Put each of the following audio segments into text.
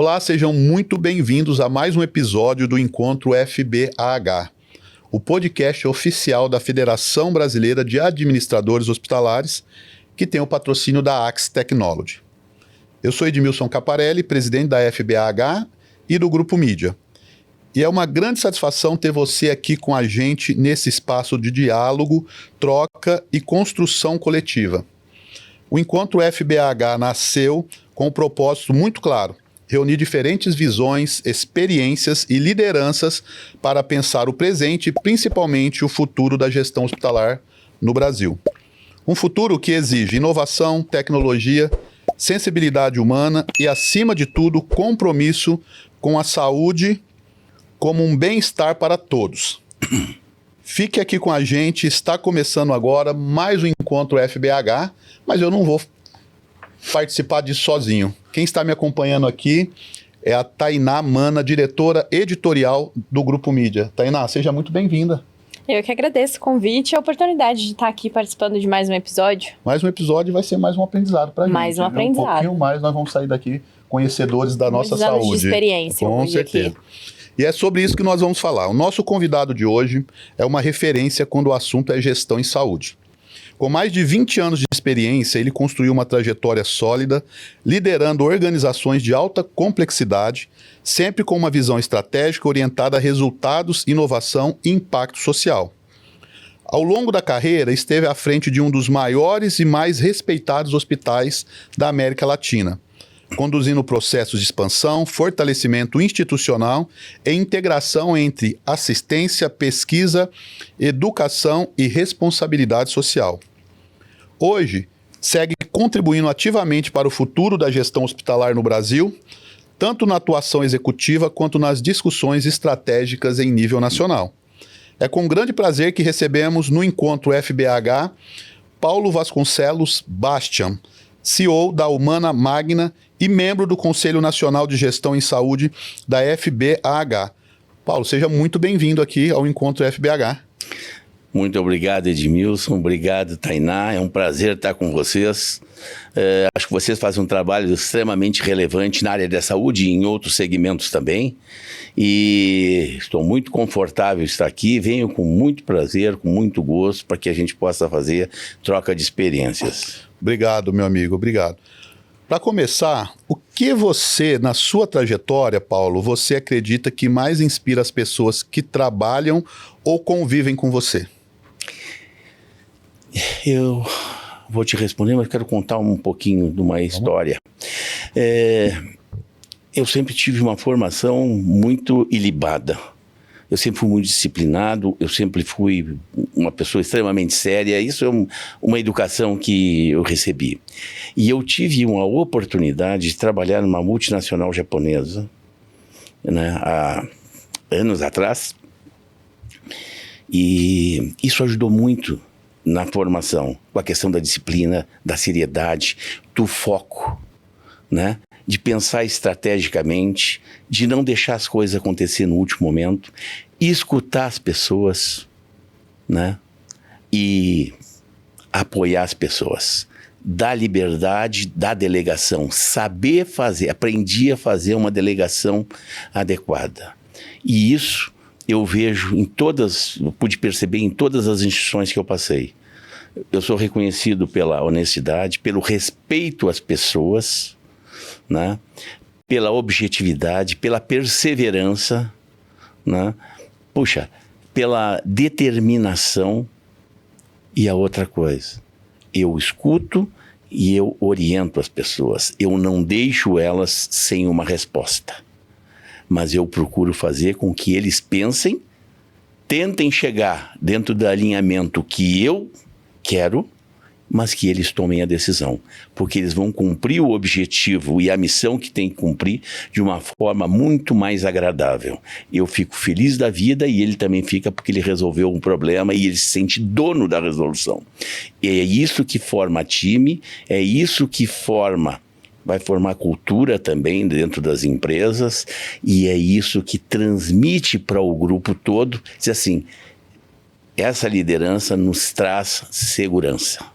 Olá, sejam muito bem-vindos a mais um episódio do Encontro FBAH, o podcast oficial da Federação Brasileira de Administradores Hospitalares, que tem o patrocínio da Axe Technology. Eu sou Edmilson Caparelli, presidente da FBAH e do Grupo Mídia. E é uma grande satisfação ter você aqui com a gente nesse espaço de diálogo, troca e construção coletiva. O Encontro FBAH nasceu com um propósito muito claro: reunir diferentes visões, experiências e lideranças para pensar o presente e principalmente o futuro da gestão hospitalar no Brasil. Um futuro que exige inovação, tecnologia, sensibilidade humana e, acima de tudo, compromisso com a saúde como um bem-estar para todos. Fique aqui com a gente, está começando agora mais um Encontro FBAH, mas eu não vou participar disso sozinho. Quem está me acompanhando aqui é a Tainá Mana, diretora editorial do Grupo Mídia. Tainá, seja muito bem-vinda. Eu que agradeço o convite e a oportunidade de estar aqui participando de mais um episódio. Mais um episódio vai ser mais um aprendizado para a gente. Mais um aprendizado. Um pouquinho mais nós vamos sair daqui conhecedores da nossa saúde. Muitos anos de experiência. Com certeza. Aqui. E é sobre isso que nós vamos falar. O nosso convidado de hoje é uma referência quando o assunto é gestão em saúde. Com mais de 20 anos de experiência, ele construiu uma trajetória sólida, liderando organizações de alta complexidade, sempre com uma visão estratégica orientada a resultados, inovação e impacto social. Ao longo da carreira, esteve à frente de um dos maiores e mais respeitados hospitais da América Latina, conduzindo processos de expansão, fortalecimento institucional e integração entre assistência, pesquisa, educação e responsabilidade social. Hoje, segue contribuindo ativamente para o futuro da gestão hospitalar no Brasil, tanto na atuação executiva quanto nas discussões estratégicas em nível nacional. É com grande prazer que recebemos no Encontro FBAH Paulo Vasconcelos Bastian, CEO da Humana Magna e membro do Conselho Nacional de Gestão em Saúde da FBAH. Paulo, seja muito bem-vindo aqui ao Encontro FBAH. Muito obrigado, Edmilson. Obrigado, Tainá. É um prazer estar com vocês. Acho que vocês fazem um trabalho extremamente relevante na área da saúde e em outros segmentos também. E estou muito confortável em estar aqui. Venho com muito prazer, com muito gosto, para que a gente possa fazer troca de experiências. Obrigado, meu amigo. Obrigado. Para começar, o que você, na sua trajetória, Paulo, você acredita que mais inspira as pessoas que trabalham ou convivem com você? Eu vou te responder, mas quero contar um pouquinho de uma história. Eu sempre tive uma formação muito ilibada. Eu sempre fui muito disciplinado, eu sempre fui uma pessoa extremamente séria. Isso é uma educação que eu recebi. E eu tive uma oportunidade de trabalhar numa multinacional japonesa, né, há anos atrás. E isso ajudou muito na formação, com a questão da disciplina, da seriedade, do foco, né? De pensar estrategicamente, de não deixar as coisas acontecer no último momento, escutar as pessoas, né? E apoiar as pessoas. Dar liberdade, dar delegação, saber fazer, aprendi a fazer uma delegação adequada. E isso eu vejo eu pude perceber em todas as instituições que eu passei. Eu sou reconhecido pela honestidade, pelo respeito às pessoas, né? Pela objetividade, pela perseverança, né? Puxa, pela determinação. E a outra coisa, eu escuto e eu oriento as pessoas. Eu não deixo elas sem uma resposta. Mas eu procuro fazer com que eles pensem, tentem chegar dentro do alinhamento que eu quero, mas que eles tomem a decisão, porque eles vão cumprir o objetivo e a missão que tem que cumprir de uma forma muito mais agradável. Eu fico feliz da vida e ele também fica porque ele resolveu um problema e ele se sente dono da resolução. E é isso que forma time, é isso que vai formar cultura também dentro das empresas, e é isso que transmite para o grupo todo, diz assim, essa liderança nos traz segurança.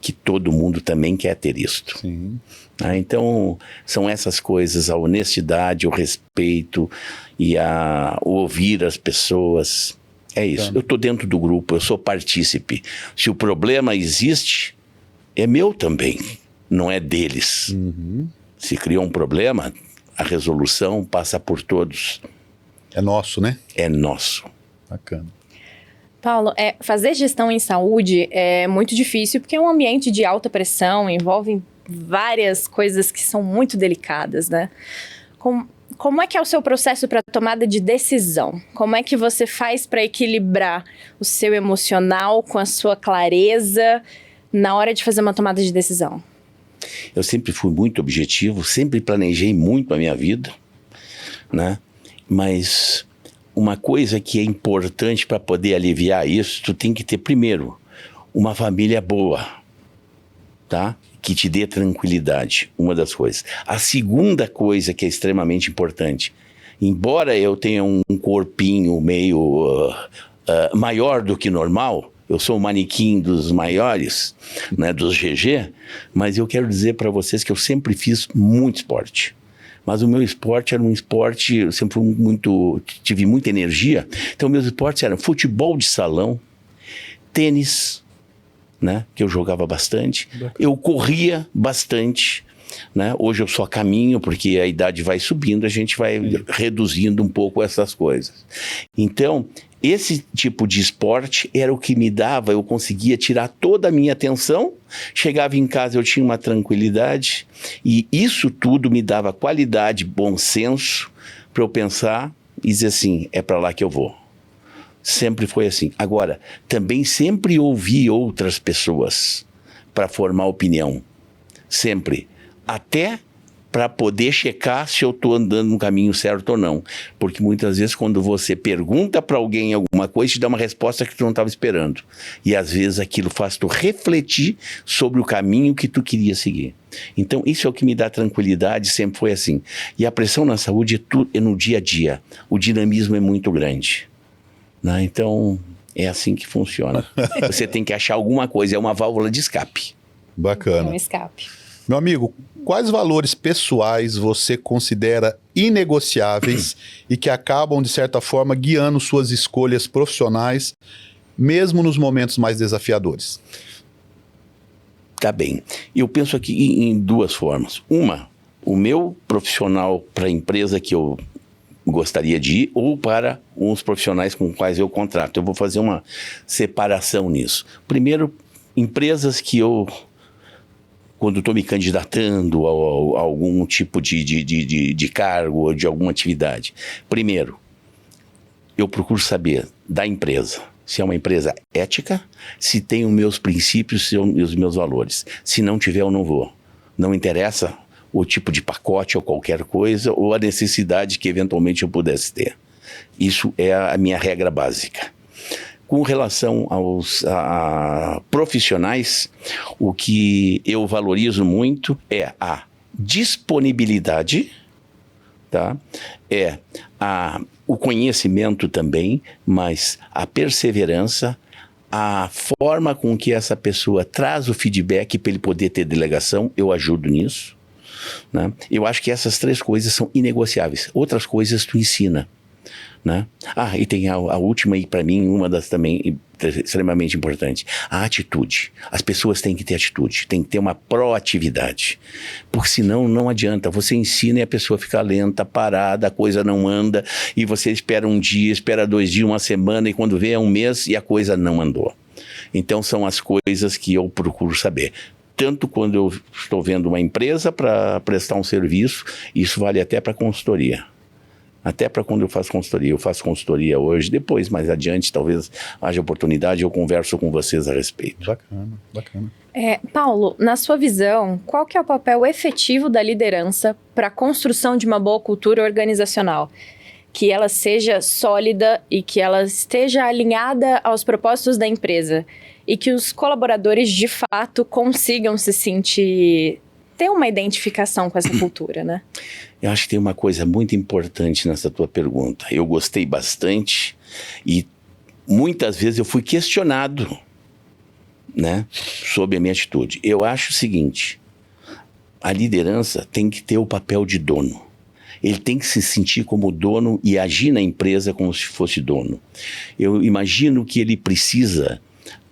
que todo mundo também quer ter isto. Sim. Então, são essas coisas, a honestidade, o respeito e o ouvir as pessoas. É isso. Tá. Eu estou dentro do grupo, eu sou partícipe. Se o problema existe, é meu também, não é deles. Uhum. Se criou um problema, a resolução passa por todos. É nosso, né? É nosso. Bacana. Paulo, fazer gestão em saúde é muito difícil porque é um ambiente de alta pressão, envolve várias coisas que são muito delicadas, né? Como é que é o seu processo para tomada de decisão? Como é que você faz para equilibrar o seu emocional com a sua clareza na hora de fazer uma tomada de decisão? Eu sempre fui muito objetivo, sempre planejei muito a minha vida, né? Mas uma coisa que é importante para poder aliviar isso, tu tem que ter, primeiro, uma família boa, tá? Que te dê tranquilidade, uma das coisas. A segunda coisa que é extremamente importante, embora eu tenha um corpinho meio maior do que normal, eu sou o manequim dos maiores, né, dos GG, mas eu quero dizer para vocês que eu sempre fiz muito esporte. Mas o meu esporte era um esporte, eu sempre tive muita energia. Então, meus esportes eram futebol de salão, tênis, né, que eu jogava bastante. Eu corria bastante, né? Hoje eu só caminho, porque a idade vai subindo, a gente vai reduzindo um pouco essas coisas. Então, esse tipo de esporte era o que me dava, eu conseguia tirar toda a minha atenção, chegava em casa, eu tinha uma tranquilidade, e isso tudo me dava qualidade, bom senso, para eu pensar e dizer assim, é para lá que eu vou. Sempre foi assim. Agora, também sempre ouvi outras pessoas para formar opinião. Sempre. Até para poder checar se eu estou andando no caminho certo ou não. Porque muitas vezes quando você pergunta para alguém alguma coisa, te dá uma resposta que tu não estava esperando. E às vezes aquilo faz tu refletir sobre o caminho que tu queria seguir. Então isso é o que me dá tranquilidade, sempre foi assim. E a pressão na saúde é no dia a dia. O dinamismo é muito grande. Né? Então é assim que funciona. Você tem que achar alguma coisa, é uma válvula de escape. Bacana. É um escape. Meu amigo, quais valores pessoais você considera inegociáveis e que acabam, de certa forma, guiando suas escolhas profissionais, mesmo nos momentos mais desafiadores? Tá bem. Eu penso aqui em duas formas. Uma, o meu profissional para a empresa que eu gostaria de ir ou para os profissionais com os quais eu contrato. Eu vou fazer uma separação nisso. Primeiro, empresas que eu, quando estou me candidatando a algum tipo de cargo ou de alguma atividade. Primeiro, eu procuro saber da empresa, se é uma empresa ética, se tem os meus princípios e os meus valores. Se não tiver, eu não vou. Não interessa o tipo de pacote ou qualquer coisa, ou a necessidade que eventualmente eu pudesse ter. Isso é a minha regra básica. Com relação a profissionais, o que eu valorizo muito é a disponibilidade, tá? O conhecimento também, mas a perseverança, a forma com que essa pessoa traz o feedback para ele poder ter delegação, eu ajudo nisso. Né? Eu acho que essas três coisas são inegociáveis. Outras coisas tu ensina. Né? E tem a última aí para mim, uma das também extremamente importante, a atitude. As pessoas têm que ter atitude, tem que ter uma proatividade, porque senão não adianta, você ensina e a pessoa fica lenta, parada, a coisa não anda, e você espera um dia, espera 2 dias, uma semana, e quando vê é um mês e a coisa não andou. Então são as coisas que eu procuro saber. Tanto quando eu estou vendo uma empresa para prestar um serviço, isso vale até para consultoria. Até para quando eu faço consultoria hoje, depois, mais adiante, talvez haja oportunidade, eu converso com vocês a respeito. Bacana, bacana. Paulo, na sua visão, qual que é o papel efetivo da liderança para a construção de uma boa cultura organizacional? Que ela seja sólida e que ela esteja alinhada aos propósitos da empresa e que os colaboradores, de fato, consigam se sentir... ter uma identificação com essa cultura, né? Eu acho que tem uma coisa muito importante nessa tua pergunta. Eu gostei bastante e muitas vezes eu fui questionado, né, sobre a minha atitude. Eu acho o seguinte, a liderança tem que ter o papel de dono. Ele tem que se sentir como dono e agir na empresa como se fosse dono. Eu imagino que ele precisa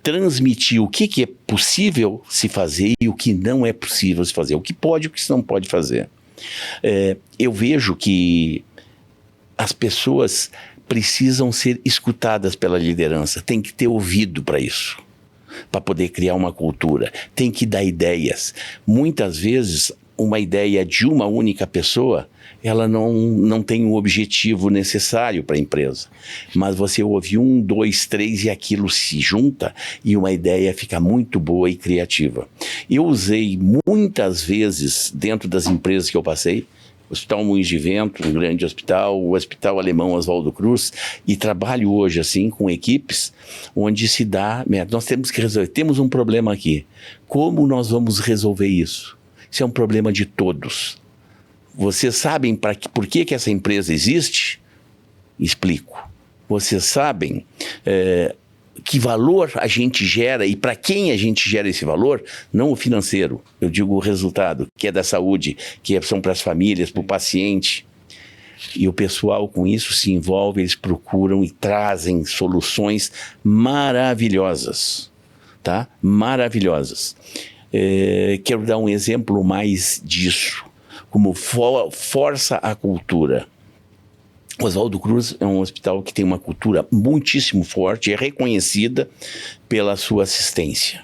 transmitir o que é possível se fazer e o que não é possível se fazer, o que pode e o que não pode fazer. Eu vejo que as pessoas precisam ser escutadas pela liderança, tem que ter ouvido para isso, para poder criar uma cultura, tem que dar ideias. Muitas vezes, uma ideia de uma única pessoa, ela não tem o objetivo necessário para a empresa. Mas você ouve 1, 2, 3 e aquilo se junta e uma ideia fica muito boa e criativa. Eu usei muitas vezes, dentro das empresas que eu passei, o Hospital Moinhos de Vento, um grande hospital, o Hospital Alemão Oswaldo Cruz, e trabalho hoje assim com equipes onde se dá, nós temos que resolver, temos um problema aqui, como nós vamos resolver isso? Isso é um problema de todos. Vocês sabem por que essa empresa existe? Explico. Vocês sabem que valor a gente gera e para quem a gente gera esse valor? Não o financeiro, eu digo o resultado, que é da saúde, são para as famílias, para o paciente. E o pessoal com isso se envolve, eles procuram e trazem soluções maravilhosas, tá? Maravilhosas. Quero dar um exemplo mais disso, como força a cultura. O Oswaldo Cruz é um hospital que tem uma cultura muitíssimo forte, é reconhecida pela sua assistência.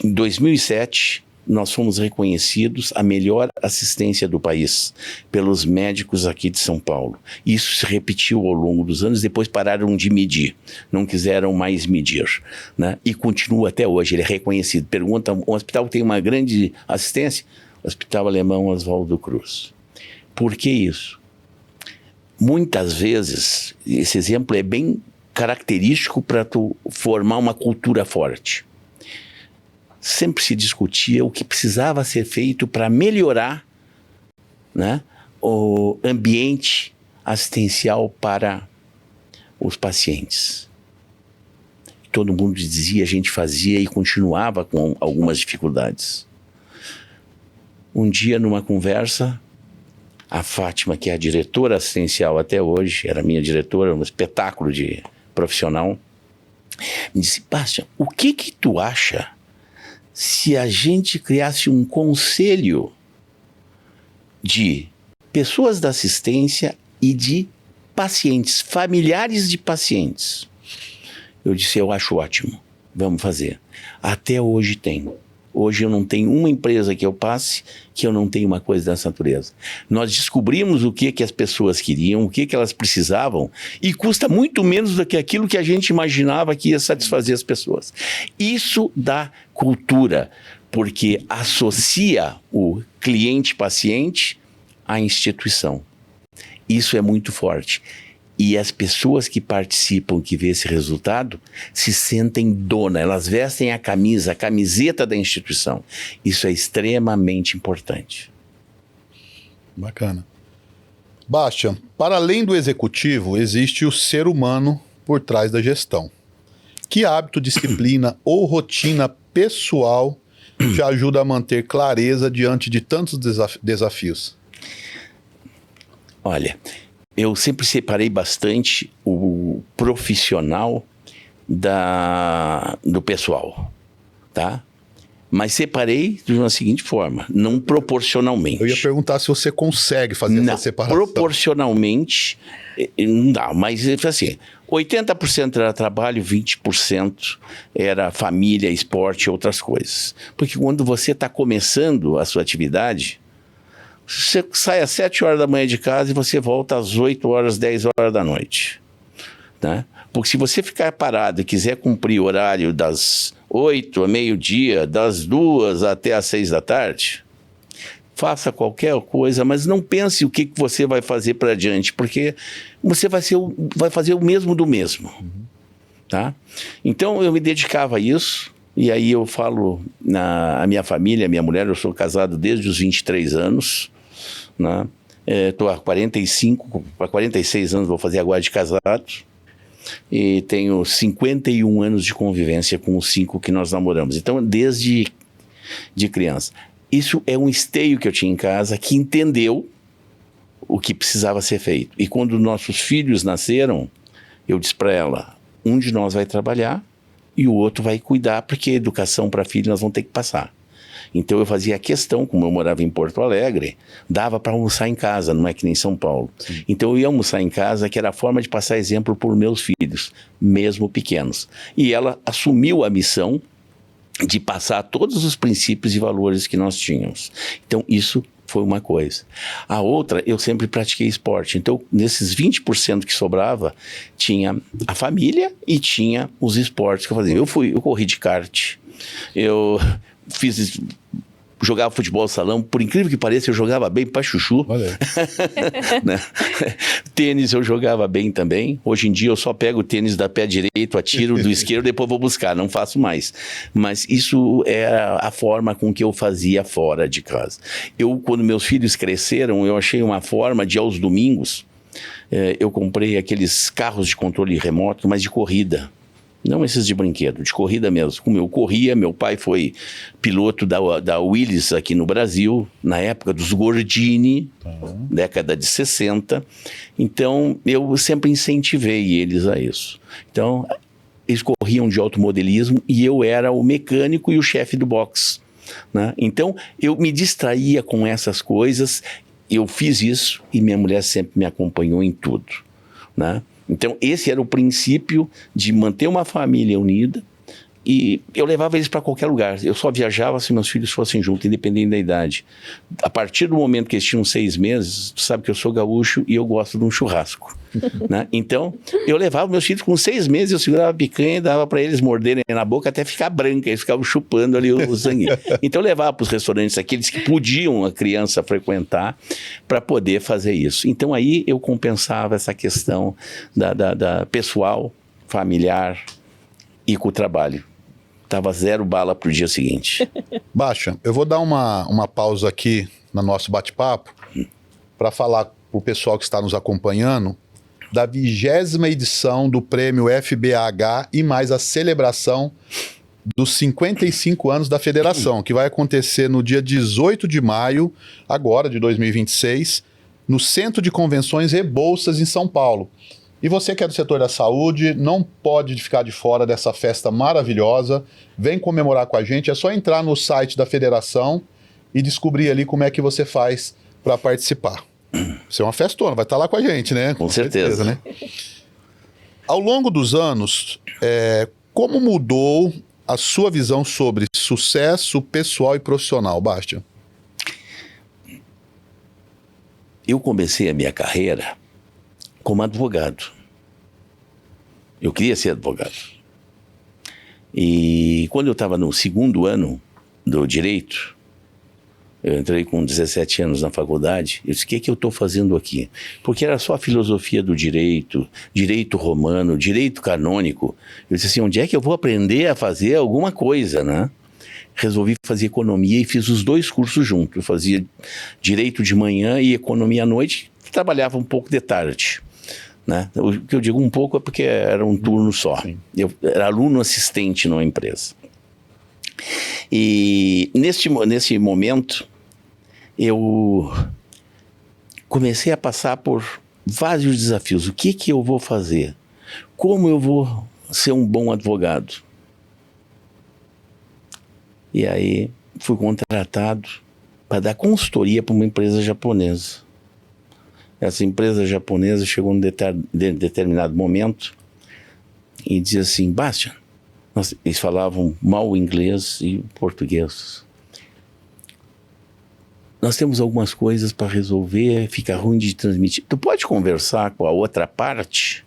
Em 2007, nós fomos reconhecidos a melhor assistência do país pelos médicos aqui de São Paulo. Isso se repetiu ao longo dos anos, depois pararam de medir, não quiseram mais medir, né? E continua até hoje, ele é reconhecido. Pergunta, um hospital que tem uma grande assistência? Hospital Alemão Oswaldo Cruz. Por que isso? Muitas vezes, esse exemplo é bem característico para tu formar uma cultura forte. Sempre se discutia o que precisava ser feito para melhorar, né, o ambiente assistencial para os pacientes. Todo mundo dizia, a gente fazia e continuava com algumas dificuldades. Um dia, numa conversa, a Fátima, que é a diretora assistencial até hoje, era minha diretora, um espetáculo de profissional, me disse, Bastian, o que tu acha se a gente criasse um conselho de pessoas da assistência e de pacientes, familiares de pacientes? Eu disse, eu acho ótimo, vamos fazer. Até hoje tem. Hoje eu não tenho uma empresa que eu passe que eu não tenha uma coisa dessa natureza. Nós descobrimos o que as pessoas queriam, o que elas precisavam, e custa muito menos do que aquilo que a gente imaginava que ia satisfazer as pessoas. Isso dá cultura, porque associa o cliente-paciente à instituição. Isso é muito forte. E as pessoas que participam, que vê esse resultado, se sentem dona, elas vestem a camiseta da instituição. Isso é extremamente importante. Bacana. Bastian, para além do executivo, existe o ser humano por trás da gestão. Que hábito, disciplina ou rotina pessoal te ajuda a manter clareza diante de tantos desafios? Olha, eu sempre separei bastante o profissional do pessoal, tá? Mas separei de uma seguinte forma, não proporcionalmente. Eu ia perguntar se você consegue fazer essa separação. Proporcionalmente, não dá, mas assim, 80% era trabalho, 20% era família, esporte e outras coisas. Porque quando você está começando a sua atividade, você sai às 7 horas da manhã de casa e você volta às 8 horas, 10 horas da noite, né? Porque se você ficar parado e quiser cumprir o horário das 8 a meio-dia, das 2 até às 6 da tarde, faça qualquer coisa, mas não pense o que você vai fazer para adiante, porque você vai fazer o mesmo do mesmo, tá? Então eu me dedicava a isso, e aí eu falo a minha família, a minha mulher, eu sou casado desde os 23 anos, né? Estou há 45 para 46 anos, vou fazer agora de casado. e tenho 51 anos de convivência com os 5 que nós namoramos. Então, desde de criança. Isso é um esteio que eu tinha em casa que entendeu o que precisava ser feito. E quando nossos filhos nasceram, eu disse para ela, um de nós vai trabalhar e o outro vai cuidar, porque educação para filho nós vamos ter que passar. Então eu fazia questão, como eu morava em Porto Alegre, dava para almoçar em casa, não é que nem São Paulo. Sim. Então eu ia almoçar em casa, que era a forma de passar exemplo por meus filhos, mesmo pequenos. E ela assumiu a missão de passar todos os princípios e valores que nós tínhamos. Então isso foi uma coisa. A outra, eu sempre pratiquei esporte. Então, nesses 20% que sobrava, tinha a família e tinha os esportes que eu fazia. Eu corri de kart, eu jogava futebol salão, por incrível que pareça, eu jogava bem pra chuchu. Né? Tênis eu jogava bem também. Hoje em dia eu só pego o tênis da pé direito, atiro do esquerdo, depois vou buscar, não faço mais. Mas isso era a forma com que eu fazia fora de casa. Quando meus filhos cresceram, eu achei uma forma de, aos domingos, eu comprei aqueles carros de controle remoto, mas de corrida. Não esses de brinquedo, de corrida mesmo. Como eu corria, meu pai foi piloto da Willys aqui no Brasil, na época dos Gordini, década de 60. Então, eu sempre incentivei eles a isso. Então, eles corriam de automodelismo e eu era o mecânico e o chefe do box, né? Então, eu me distraía com essas coisas, eu fiz isso e minha mulher sempre me acompanhou em tudo, né? Então, esse era o princípio de manter uma família unida e eu levava eles para qualquer lugar. Eu só viajava se meus filhos fossem juntos, independente da idade. A partir do momento que eles tinham 6 meses, tu sabe que eu sou gaúcho e eu gosto de um churrasco. Né? Então, eu levava meus filhos com 6 meses, eu segurava a picanha e dava para eles morderem na boca até ficar branca, eles ficavam chupando ali o sangue. Então, eu levava para os restaurantes aqueles que podiam a criança frequentar para poder fazer isso. Então, aí eu compensava essa questão da pessoal, familiar e com o trabalho. Tava 0 bala pro dia seguinte. Baixa, eu vou dar uma pausa aqui no nosso bate-papo para falar para o pessoal que está nos acompanhando da 20ª edição do prêmio FBAH e mais a celebração dos 55 anos da federação, que vai acontecer no dia 18 de maio, agora de 2026, no Centro de Convenções e Bolsas em São Paulo. E você que é do setor da saúde, não pode ficar de fora dessa festa maravilhosa. Vem comemorar com a gente. É só entrar no site da federação e descobrir ali como é que você faz para participar. Isso é uma festona, vai estar lá com a gente, né? Com certeza, né? Ao longo dos anos, como mudou a sua visão sobre sucesso pessoal e profissional, Bastian? Eu comecei a minha carreira como advogado. Eu queria ser advogado. E quando eu estava no 2º ano do direito, eu entrei com 17 anos na faculdade, eu disse, o que é que eu estou fazendo aqui? Porque era só a filosofia do direito, direito romano, direito canônico. Eu disse assim, onde é que eu vou aprender a fazer alguma coisa, né? Resolvi fazer economia e fiz os 2 cursos juntos. Eu fazia direito de manhã e economia à noite, trabalhava um pouco de tarde. Né? O que eu digo um pouco é porque era um turno só. Sim. Eu era aluno assistente numa empresa. E nesse momento, eu comecei a passar por vários desafios. O que eu vou fazer? Como eu vou ser um bom advogado? E aí fui contratado para dar consultoria para uma empresa japonesa. Essa empresa japonesa chegou num determinado momento e dizia assim, Bastian, eles falavam mal inglês e português. Nós temos algumas coisas para resolver, fica ruim de transmitir. Tu pode conversar com a outra parte?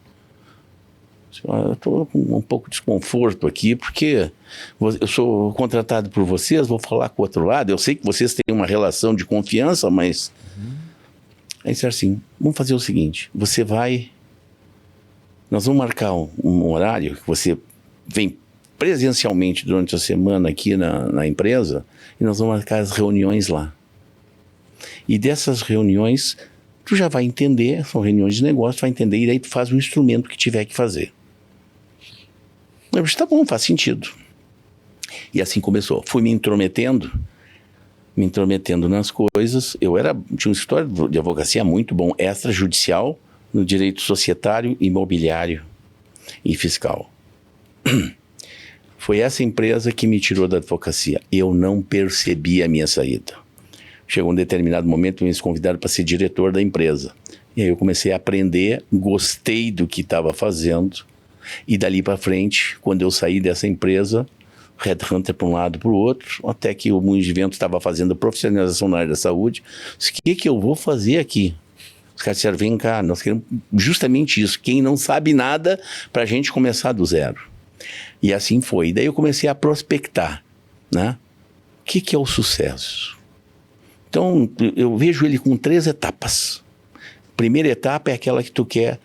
Eu estou com um pouco de desconforto aqui, porque eu sou contratado por vocês, vou falar com o outro lado. Eu sei que vocês têm uma relação de confiança, mas... Aí disse assim, vamos fazer o seguinte, nós vamos marcar um horário que você vem presencialmente durante a semana aqui na empresa e nós vamos marcar as reuniões lá. E dessas reuniões, tu já vai entender, são reuniões de negócio, tu vai entender e daí tu faz o instrumento que tiver que fazer. Eu disse, tá bom, faz sentido. E assim começou. Fui me intrometendo nas coisas. Tinha um escritório de advocacia muito bom, extrajudicial, no direito societário, imobiliário e fiscal. Foi essa empresa que me tirou da advocacia. Eu não percebi a minha saída. Chegou um determinado momento, me convidaram para ser diretor da empresa. E aí eu comecei a aprender, gostei do que estava fazendo. E dali para frente, quando eu saí dessa empresa, headhunter para um lado para o outro, até que o Moinhos de Vento estava fazendo profissionalização na área da saúde. O que eu vou fazer aqui? Os caras disseram, vem cá, nós queremos justamente isso. Quem não sabe nada, para a gente começar do zero. E assim foi. E daí eu comecei a prospectar, né? O que é o sucesso? Então, eu vejo ele com 3 etapas. Primeira etapa é aquela que tu quer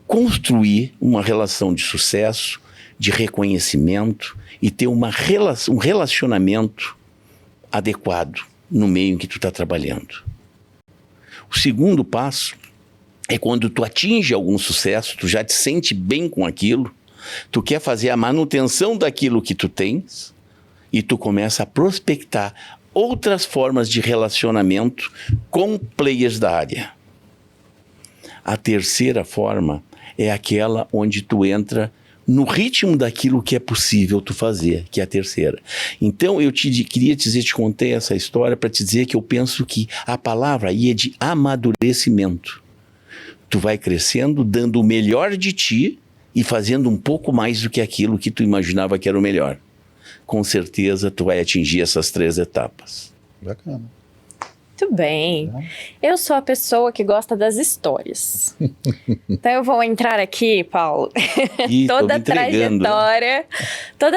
construir uma relação de sucesso, de reconhecimento e ter um relacionamento adequado no meio em que tu está trabalhando. O segundo passo é quando tu atinge algum sucesso, tu já te sente bem com aquilo, tu quer fazer a manutenção daquilo que tu tens e tu começa a prospectar outras formas de relacionamento com players da área. A terceira forma é aquela onde tu entra no ritmo daquilo que é possível tu fazer, que é a terceira. Então eu queria te contei essa história para te dizer que eu penso que a palavra aí é de amadurecimento. Tu vai crescendo, dando o melhor de ti e fazendo um pouco mais do que aquilo que tu imaginava que era o melhor. Com certeza tu vai atingir essas 3 etapas. Bacana. Muito bem. Eu sou a pessoa que gosta das histórias. Então eu vou entrar aqui, Paulo. Toda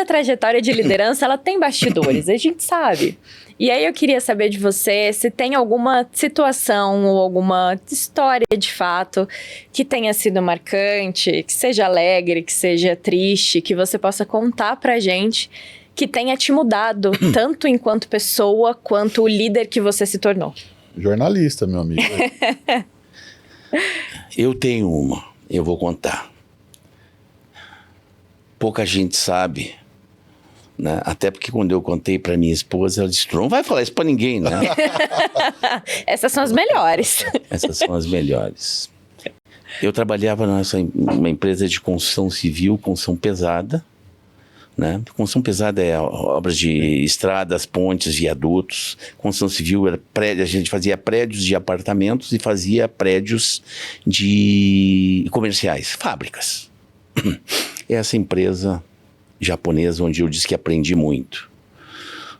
trajetória de liderança, ela tem bastidores, a gente sabe. E aí eu queria saber de você se tem alguma situação ou alguma história de fato que tenha sido marcante, que seja alegre, que seja triste, que você possa contar pra gente, que tenha te mudado, tanto enquanto pessoa, quanto o líder que você se tornou. Jornalista, meu amigo. Eu tenho uma, eu vou contar. Pouca gente sabe, né? Até porque quando eu contei para minha esposa, ela disse, tu não vai falar isso para ninguém, né? Essas são as melhores. Essas são as melhores. Eu trabalhava numa empresa de construção civil, construção pesada, né? Construção pesada é obras de estradas, pontes, viadutos. Construção civil era prédio, a gente fazia prédios de apartamentos e fazia prédios de comerciais, fábricas. Essa empresa japonesa onde eu disse que aprendi muito,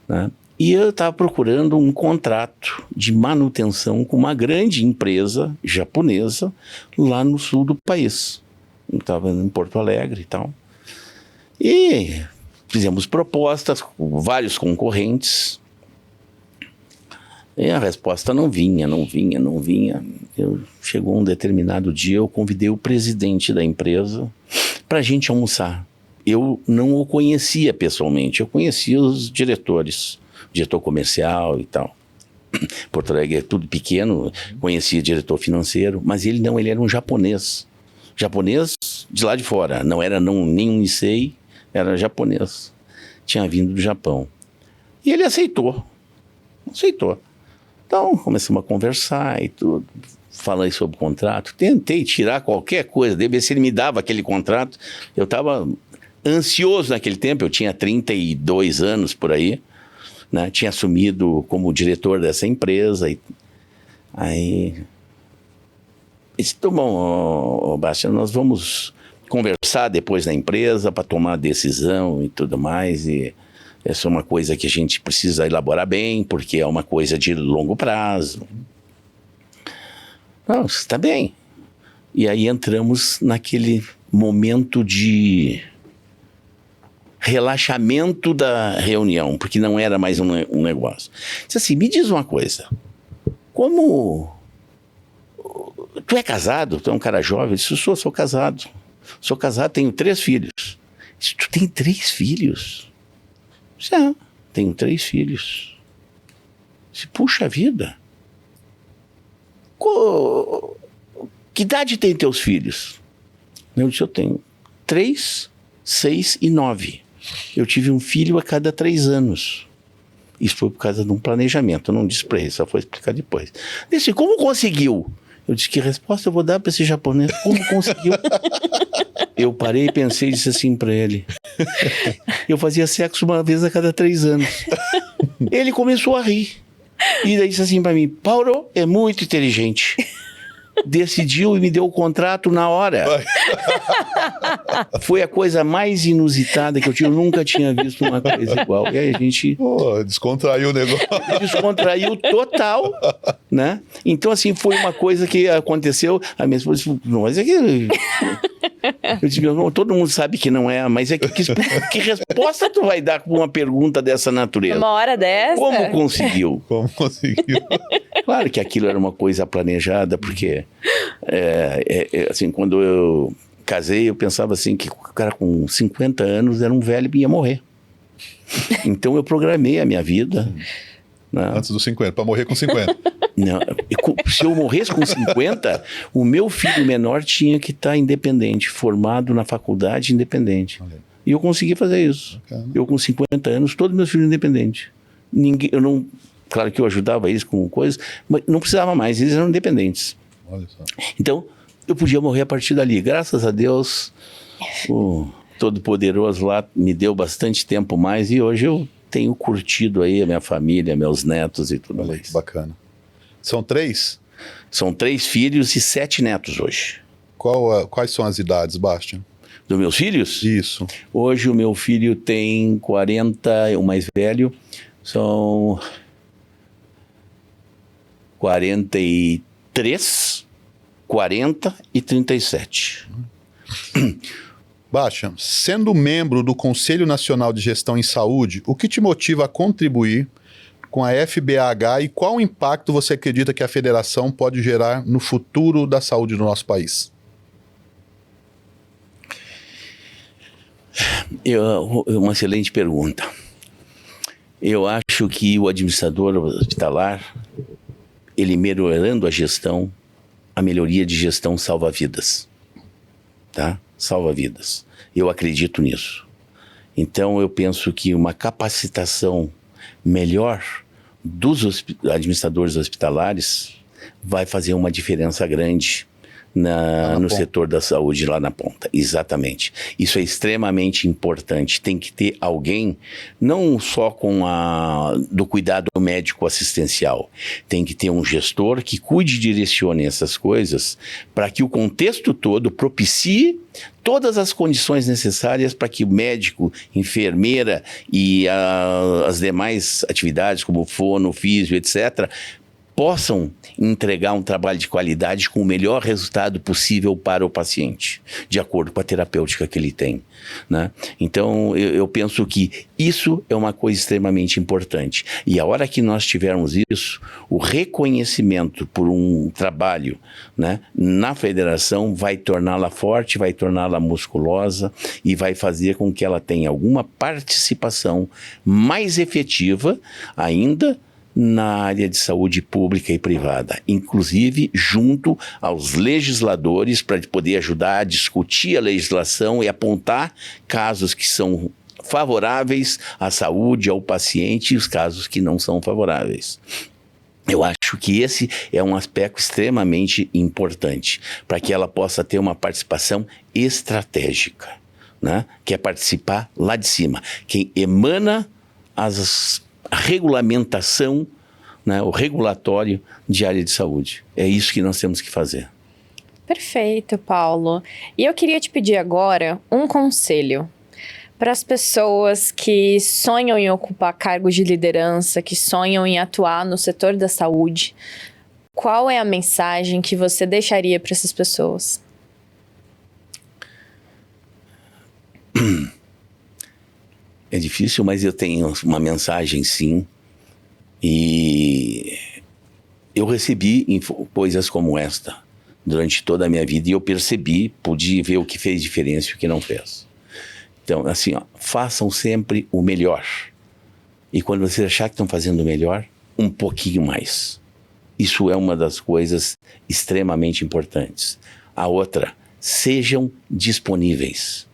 né? E eu estava procurando um contrato de manutenção com uma grande empresa japonesa lá no sul do país. Eu estava em Porto Alegre e tal. E fizemos propostas com vários concorrentes. E a resposta não vinha. Chegou um determinado dia, eu convidei o presidente da empresa para a gente almoçar. Eu não o conhecia pessoalmente, eu conhecia os diretores, diretor comercial e tal. Porto Alegre é tudo pequeno, conhecia diretor financeiro, mas ele não, ele era um japonês. Japonês de lá de fora, não era nenhum Issei, era japonês. Tinha vindo do Japão. E ele aceitou. Então, começamos a conversar e tudo. Falei sobre o contrato. Tentei tirar qualquer coisa dele, ver se ele me dava aquele contrato. Eu estava ansioso naquele tempo, eu tinha 32 anos por aí, né? Tinha assumido como diretor dessa empresa. Aí, disse, tá bom, Bastião, nós vamos conversar depois na empresa para tomar a decisão e tudo mais. E essa é uma coisa que a gente precisa elaborar bem, porque é uma coisa de longo prazo. Não, está bem. E aí entramos naquele momento de relaxamento da reunião, porque não era mais um negócio. Disse assim, me diz uma coisa, como tu é casado, tu é um cara jovem? Eu disse, sou casado. Sou casado, tenho 3 filhos. Eu disse, tu tem 3 filhos? Eu disse, tenho 3 filhos. Eu disse, puxa vida. Que idade tem teus filhos? Eu disse, eu tenho 3, 6 e 9. Eu tive um filho a cada 3 anos. Isso foi por causa de um planejamento. Eu não disse para ele, só foi explicar depois. Disse, como conseguiu? Eu disse, que resposta eu vou dar para esse japonês? Como conseguiu? Eu parei, pensei e disse assim para ele. Eu fazia sexo uma vez a cada 3 anos. Ele começou a rir. E daí disse assim para mim, Paulo é muito inteligente. Decidiu e me deu o contrato na hora. Foi a coisa mais inusitada que eu tive. Eu nunca tinha visto uma coisa igual. E aí a gente... Pô, descontraiu o negócio. Descontraiu total, né? Então, assim, foi uma coisa que aconteceu. A minha esposa disse, não, mas é que... Eu disse, todo mundo sabe que não é, mas é que resposta tu vai dar com uma pergunta dessa natureza? Uma hora dessa? Como conseguiu? Como conseguiu? Claro que aquilo era uma coisa planejada, porque, assim, quando eu casei, eu pensava assim, que o cara com 50 anos era um velho e ia morrer. Então eu programei a minha vida. Né? Antes dos 50, para morrer com 50. Não, se eu morresse com 50, o meu filho menor tinha que estar independente, formado na faculdade independente. E eu consegui fazer isso. Bacana. Eu com 50 anos, todos meus filhos independentes. Eu não... Claro que eu ajudava eles com coisas, mas não precisava mais, eles eram independentes. Olha só. Então, eu podia morrer a partir dali. Graças a Deus, o Todo-Poderoso lá me deu bastante tempo mais e hoje eu tenho curtido aí a minha família, meus netos e tudo mais. Bacana. São 3? São 3 filhos e 7 netos hoje. Quais são as idades, Bastian? Dos meus filhos? Isso. Hoje o meu filho tem 40, o mais velho, são 43, 40 e 37. Bastian, sendo membro do Conselho Nacional de Gestão em Saúde, o que te motiva a contribuir com a FBAH e qual impacto você acredita que a federação pode gerar no futuro da saúde do nosso país? Uma excelente pergunta. Eu acho que o administrador hospitalar, ele melhorando a gestão, a melhoria de gestão salva vidas. Tá? Salva vidas. Eu acredito nisso. Então eu penso que uma capacitação melhor dos administradores hospitalares vai fazer uma diferença grande no setor da saúde lá na ponta. Exatamente. Isso é extremamente importante. Tem que ter alguém, não só do cuidado médico assistencial, tem que ter um gestor que cuide e direcione essas coisas para que o contexto todo propicie todas as condições necessárias para que o médico, enfermeira e as demais atividades, como fono, físio, etc., possam entregar um trabalho de qualidade com o melhor resultado possível para o paciente, de acordo com a terapêutica que ele tem, né? Então, eu penso que isso é uma coisa extremamente importante. E a hora que nós tivermos isso, o reconhecimento por um trabalho, né, na federação vai torná-la forte, vai torná-la musculosa e vai fazer com que ela tenha alguma participação mais efetiva ainda na área de saúde pública e privada, inclusive junto aos legisladores para poder ajudar a discutir a legislação e apontar casos que são favoráveis à saúde, ao paciente e os casos que não são favoráveis. Eu acho que esse é um aspecto extremamente importante para que ela possa ter uma participação estratégica, né? Que é participar lá de cima. Quem emana a regulamentação, né, o regulatório de área de saúde. É isso que nós temos que fazer. Perfeito, Paulo. E eu queria te pedir agora um conselho para as pessoas que sonham em ocupar cargos de liderança, que sonham em atuar no setor da saúde. Qual é a mensagem que você deixaria para essas pessoas? É difícil, mas eu tenho uma mensagem, sim. E eu recebi coisas como esta durante toda a minha vida e eu percebi, pude ver o que fez diferença e o que não fez. Então, assim, façam sempre o melhor. E quando vocês acharem que estão fazendo o melhor, um pouquinho mais. Isso é uma das coisas extremamente importantes. A outra, sejam disponíveis.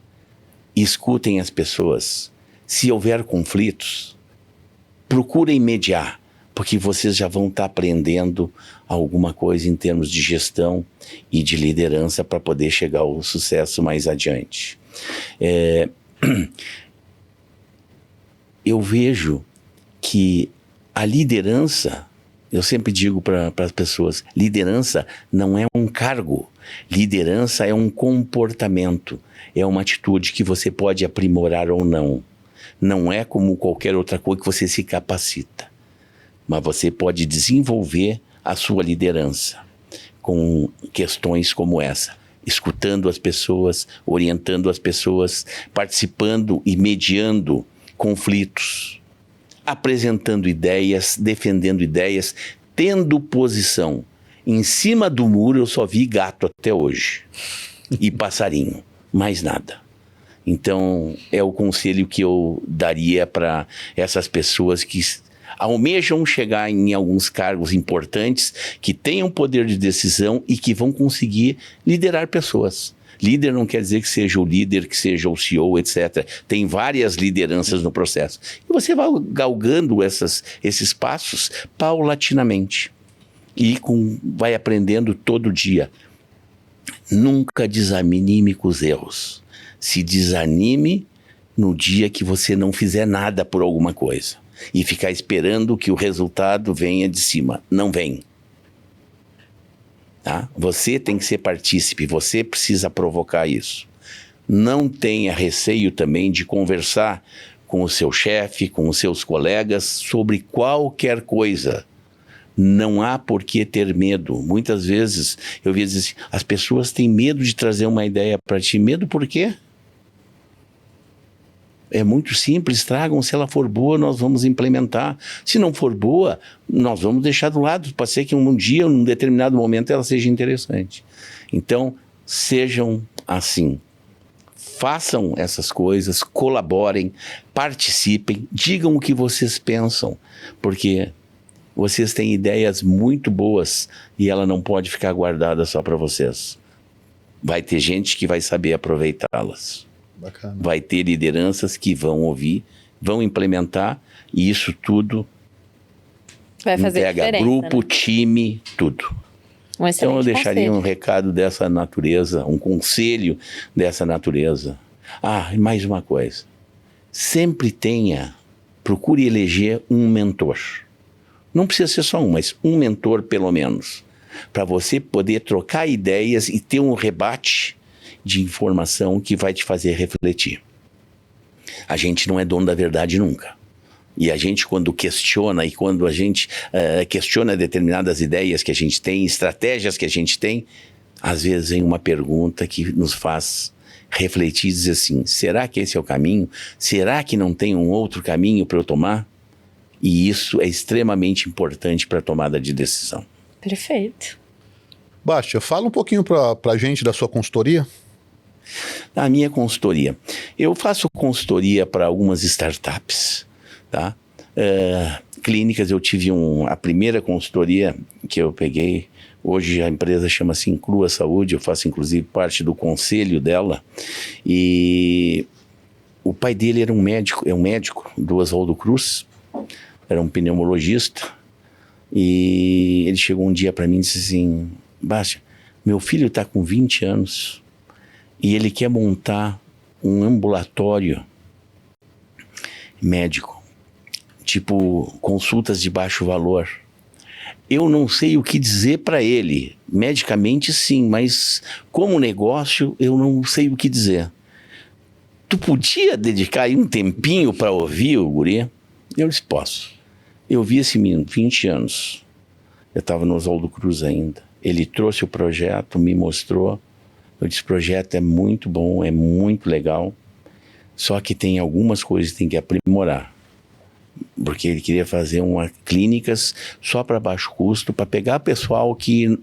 escutem as pessoas. Se houver conflitos, procurem mediar, porque vocês já vão estar aprendendo alguma coisa em termos de gestão e de liderança para poder chegar ao sucesso mais adiante. Eu vejo que a liderança, eu sempre digo para as pessoas, liderança não é um cargo, liderança é um comportamento, é uma atitude que você pode aprimorar ou não. Não é como qualquer outra coisa que você se capacita, mas você pode desenvolver a sua liderança com questões como essa, escutando as pessoas, orientando as pessoas, participando e mediando conflitos, apresentando ideias, defendendo ideias, tendo posição. Em cima do muro eu só vi gato até hoje e passarinho, mais nada. Então é o conselho que eu daria para essas pessoas que almejam chegar em alguns cargos importantes, que tenham poder de decisão e que vão conseguir liderar pessoas. Líder não quer dizer que seja o líder, que seja o CEO, etc. Tem várias lideranças no processo. E você vai galgando esses passos paulatinamente. E vai aprendendo todo dia. Nunca desanime com os erros. Se desanime no dia que você não fizer nada por alguma coisa. E ficar esperando que o resultado venha de cima. Não vem. Tá? Você tem que ser partícipe, você precisa provocar isso. Não tenha receio também de conversar com o seu chefe, com os seus colegas sobre qualquer coisa. Não há por que ter medo. Muitas vezes eu vi dizer assim, as pessoas têm medo de trazer uma ideia para ti. Medo por quê? É muito simples, tragam, se ela for boa, nós vamos implementar. Se não for boa, nós vamos deixar do lado. Pode ser que um dia, num determinado momento, ela seja interessante. Então, sejam assim. Façam essas coisas, colaborem, participem, digam o que vocês pensam, porque vocês têm ideias muito boas e ela não pode ficar guardada só para vocês. Vai ter gente que vai saber aproveitá-las. Bacana. Vai ter lideranças que vão ouvir, vão implementar, e isso tudo vai fazer pega diferença, grupo, né? time, tudo. Então eu deixaria um recado dessa natureza, um conselho dessa natureza. E mais uma coisa. Sempre procure eleger um mentor. Não precisa ser só um, mas um mentor pelo menos. Para você poder trocar ideias e ter um rebate de informação que vai te fazer refletir. A gente não é dono da verdade nunca. E a gente, quando questiona, e quando a gente questiona determinadas ideias que a gente tem, estratégias que a gente tem, às vezes vem uma pergunta que nos faz refletir e dizer assim, será que esse é o caminho? Será que não tem um outro caminho para eu tomar? E isso é extremamente importante para a tomada de decisão. Perfeito. Bastia, fala um pouquinho para a gente da sua consultoria. A minha consultoria. Eu faço consultoria para algumas startups, tá? Clínicas, eu tive a primeira consultoria que eu peguei. Hoje a empresa chama-se Inclua Saúde, eu faço inclusive parte do conselho dela. E o pai dele era um médico do Oswaldo Cruz, era um pneumologista. E ele chegou um dia para mim e disse assim, Bastia, meu filho está com 20 anos e ele quer montar um ambulatório médico, tipo consultas de baixo valor. Eu não sei o que dizer para ele, medicamente sim, mas como negócio eu não sei o que dizer. Tu podia dedicar aí um tempinho para ouvir o guri? Eu disse, posso. Eu vi esse menino, 20 anos, eu estava no Oswaldo Cruz ainda. Ele trouxe o projeto, me mostrou. Eu disse, o projeto é muito bom, é muito legal, só que tem algumas coisas que tem que aprimorar. Porque ele queria fazer clínicas só para baixo custo, para pegar pessoal que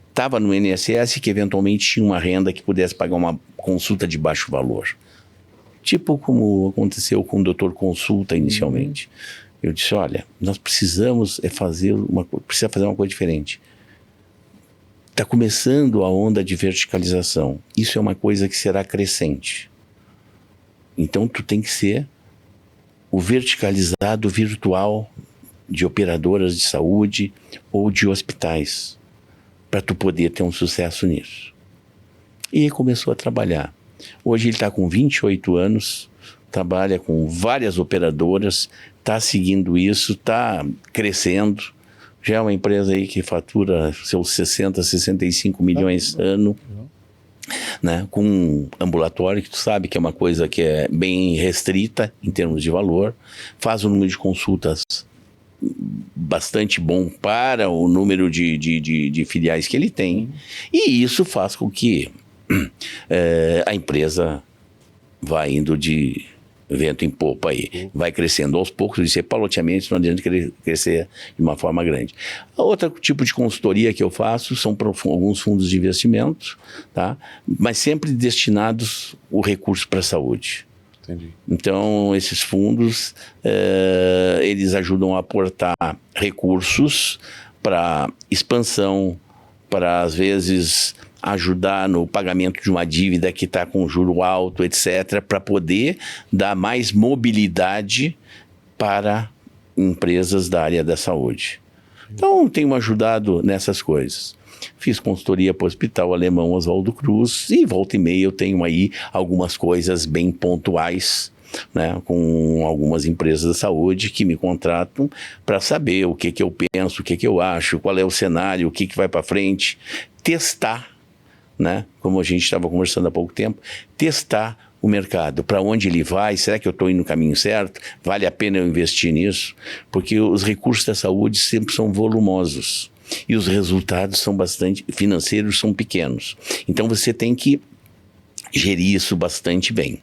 estava no INSS e que eventualmente tinha uma renda que pudesse pagar uma consulta de baixo valor. Tipo como aconteceu com o Doutor Consulta inicialmente. Eu disse, olha, nós precisamos fazer uma coisa diferente. Está começando a onda de verticalização. Isso é uma coisa que será crescente. Então tu tem que ser o verticalizado virtual de operadoras de saúde ou de hospitais, para tu poder ter um sucesso nisso. E ele começou a trabalhar. Hoje ele está com 28 anos, trabalha com várias operadoras, está seguindo isso, está crescendo. Já é uma empresa aí que fatura seus 60, 65 milhões ano, né? Com um ambulatório, que tu sabe que é uma coisa que é bem restrita em termos de valor, faz um número de consultas bastante bom para o número de filiais que ele tem, e isso faz com que a empresa vá indo de vento em popa aí, vai crescendo aos poucos, isso é paulatinamente, não adianta crescer de uma forma grande. Outro tipo de consultoria que eu faço são para alguns fundos de investimento, tá? Mas sempre destinados o recurso para a saúde. Entendi. Então, esses fundos, eles ajudam a aportar recursos para expansão, para, às vezes, ajudar no pagamento de uma dívida que está com juro alto, etc., para poder dar mais mobilidade para empresas da área da saúde. Então, tenho ajudado nessas coisas. Fiz consultoria para o Hospital Alemão Oswaldo Cruz e volta e meia eu tenho aí algumas coisas bem pontuais, né, com algumas empresas da saúde que me contratam para saber o que eu penso, o que eu acho, qual é o cenário, o que vai para frente, testar, né, como a gente estava conversando há pouco tempo, testar o mercado, para onde ele vai, será que eu estou indo no caminho certo, vale a pena eu investir nisso, porque os recursos da saúde sempre são volumosos. E os resultados são bastante financeiros, são pequenos. Então você tem que gerir isso bastante bem,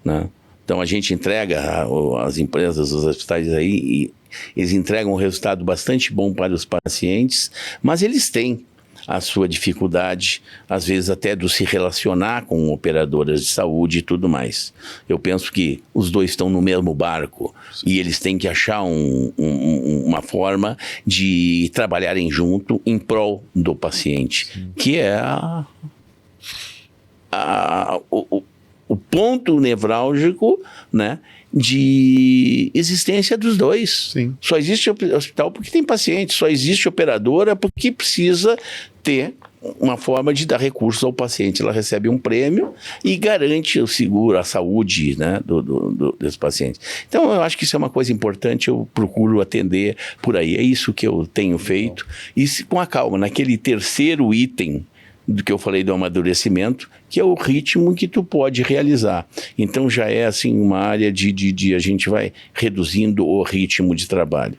né? Então a gente entrega, as empresas, os hospitais aí, e eles entregam um resultado bastante bom para os pacientes, mas eles têm a sua dificuldade, às vezes até de se relacionar com operadoras de saúde e tudo mais. Eu penso que os dois estão no mesmo barco. Sim. E eles têm que achar uma forma de trabalharem junto em prol do paciente. Sim. Que é o ponto nevrálgico, né, de existência dos dois. Sim. Só existe hospital porque tem paciente, só existe operadora porque precisa ter uma forma de dar recursos ao paciente. Ela recebe um prêmio e garante o seguro, a saúde, né, desse paciente. Então eu acho que isso é uma coisa importante, eu procuro atender por aí. É isso que eu tenho feito. E com a calma, naquele terceiro item do que eu falei do amadurecimento, que é o ritmo que tu pode realizar. Então já é assim uma área de a gente vai reduzindo o ritmo de trabalho.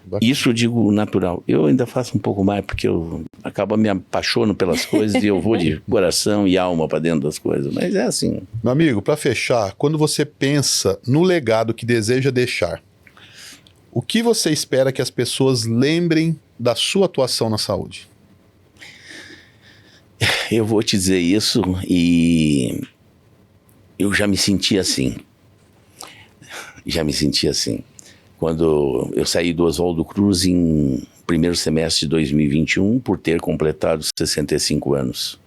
Bacana. Isso eu digo natural. Eu ainda faço um pouco mais, porque eu acabo me apaixono pelas coisas e eu vou de coração e alma para dentro das coisas, mas é assim. Meu amigo, para fechar, quando você pensa no legado que deseja deixar, o que você espera que as pessoas lembrem da sua atuação na saúde? Eu vou te dizer isso e eu já me senti assim. Quando eu saí do Oswaldo Cruz em primeiro semestre de 2021, por ter completado 65 anos.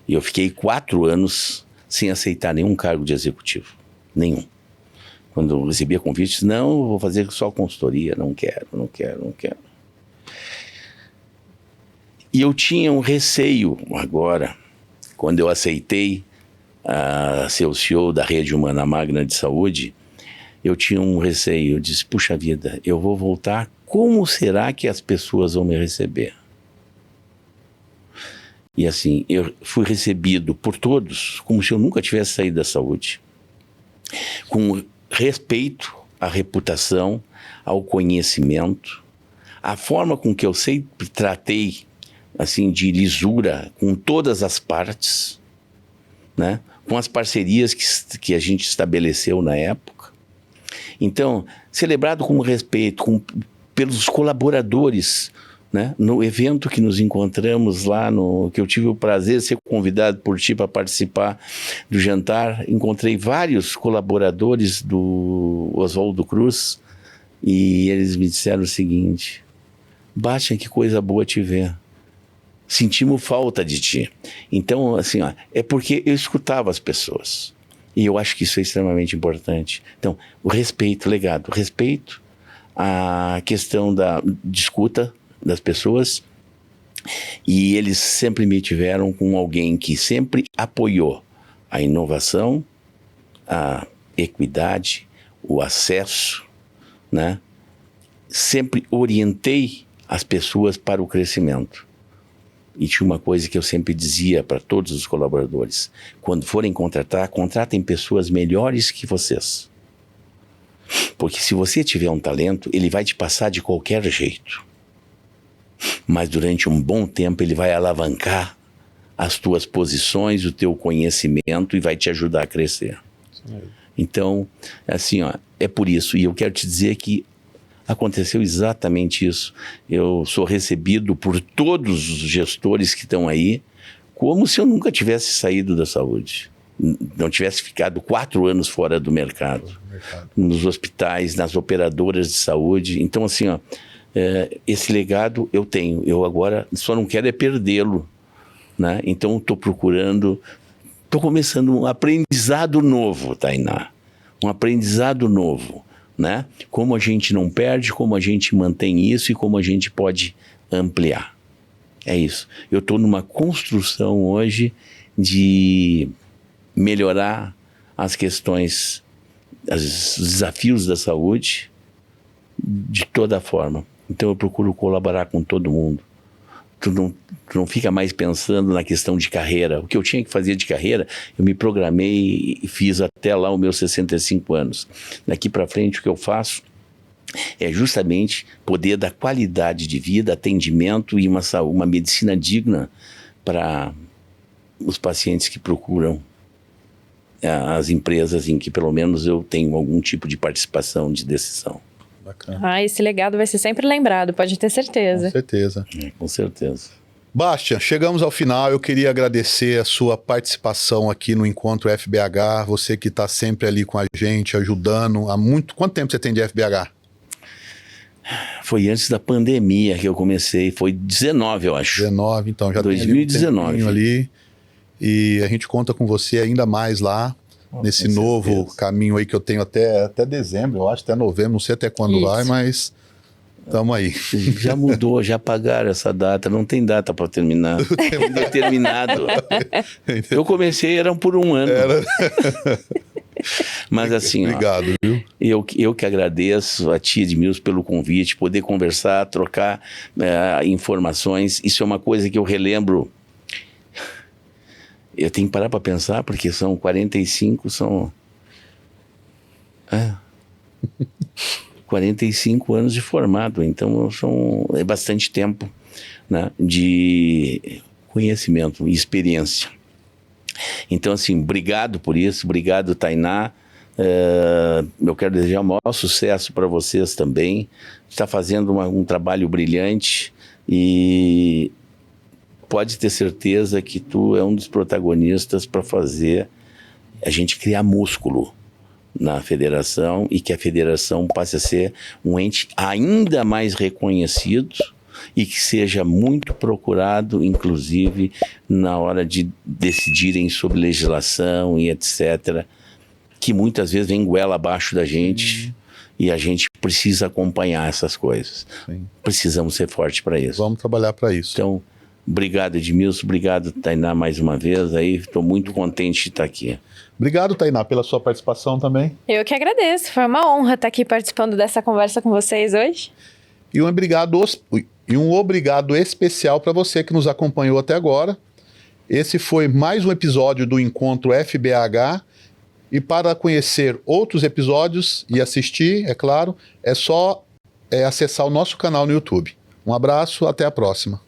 E eu fiquei 4 anos sem aceitar nenhum cargo de executivo. Nenhum. Quando eu recebia convites, não, eu vou fazer só consultoria, não quero. E eu tinha um receio agora, quando eu aceitei ser o CEO da Rede Humana Magna de Saúde, eu tinha um receio, eu disse, puxa vida, eu vou voltar, como será que as pessoas vão me receber? E assim, eu fui recebido por todos, como se eu nunca tivesse saído da saúde, com respeito à reputação, ao conhecimento, a forma com que eu sempre tratei, assim, de lisura com todas as partes, né? Com as parcerias que a gente estabeleceu na época. Então, celebrado com respeito pelos colaboradores, né? No evento que nos encontramos lá, que eu tive o prazer de ser convidado por ti para participar do jantar, encontrei vários colaboradores do Oswaldo Cruz e eles me disseram o seguinte: Bastian, que coisa boa te ver. Sentimos falta de ti. Então, assim, ó, é porque eu escutava as pessoas. E eu acho que isso é extremamente importante. Então, o respeito, legado, respeito à questão de escuta das pessoas, e eles sempre me tiveram com alguém que sempre apoiou a inovação, a equidade, o acesso, né? Sempre orientei as pessoas para o crescimento. E tinha uma coisa que eu sempre dizia para todos os colaboradores: quando forem contratar, contratem pessoas melhores que vocês. Porque se você tiver um talento, ele vai te passar de qualquer jeito. Mas durante um bom tempo ele vai alavancar as tuas posições, o teu conhecimento, e vai te ajudar a crescer. Então, assim, ó, é por isso. E eu quero te dizer que aconteceu exatamente isso. Eu sou recebido por todos os gestores que estão aí como se eu nunca tivesse saído da saúde. Não tivesse ficado 4 anos fora do mercado. Nos hospitais, nas operadoras de saúde. Então, assim, ó, esse legado eu tenho. Eu agora só não quero é perdê-lo, né? Então, estou procurando... Estou começando um aprendizado novo, Tainá. Um aprendizado novo, né? Como a gente não perde, como a gente mantém isso e como a gente pode ampliar. É isso. Eu estou numa construção hoje de melhorar as questões, os desafios da saúde de toda forma. Então eu procuro colaborar com todo mundo. Tu não fica mais pensando na questão de carreira. O que eu tinha que fazer de carreira, eu me programei e fiz até lá os meus 65 anos. Daqui para frente o que eu faço é justamente poder dar qualidade de vida, atendimento e uma medicina digna para os pacientes que procuram as empresas em que pelo menos eu tenho algum tipo de participação, de decisão. Bacana. Esse legado vai ser sempre lembrado, pode ter certeza. Com certeza. Com certeza. Bastian, chegamos ao final. Eu queria agradecer a sua participação aqui no Encontro FBH. Você que está sempre ali com a gente, ajudando. Quanto tempo você tem de FBH? Foi antes da pandemia que eu comecei. Foi 19, eu acho. 19, então já 2019. tem um ali. E a gente conta com você ainda mais lá. Nesse novo caminho aí que eu tenho até dezembro, eu acho, até novembro, não sei até quando vai, mas estamos aí. Já mudou, já pagaram essa data, não tem data para terminar. Determinado. Eu comecei, eram por um ano. Mas assim, obrigado, viu? Eu que agradeço a ti, Edmilson, pelo convite, poder conversar, trocar informações. Isso é uma coisa que eu relembro. Eu tenho que parar para pensar, porque são 45, 45 anos de formado, então é bastante tempo, né, de conhecimento e experiência. Então, assim, obrigado por isso, obrigado, Tainá. Eu quero desejar o maior sucesso para vocês também. Está fazendo um trabalho brilhante e pode ter certeza que tu é um dos protagonistas para fazer a gente criar músculo na federação e que a federação passe a ser um ente ainda mais reconhecido e que seja muito procurado, inclusive, na hora de decidirem sobre legislação e etc., que muitas vezes vem goela abaixo da gente e a gente precisa acompanhar essas coisas. Sim. Precisamos ser fortes para isso. Vamos trabalhar para isso. Então, obrigado, Edmilson. Obrigado, Tainá, mais uma vez. Estou muito contente de estar aqui. Obrigado, Tainá, pela sua participação também. Eu que agradeço. Foi uma honra estar aqui participando dessa conversa com vocês hoje. E um obrigado especial para você que nos acompanhou até agora. Esse foi mais um episódio do Encontro FBH. E para conhecer outros episódios e assistir, é claro, é só acessar o nosso canal no YouTube. Um abraço, até a próxima.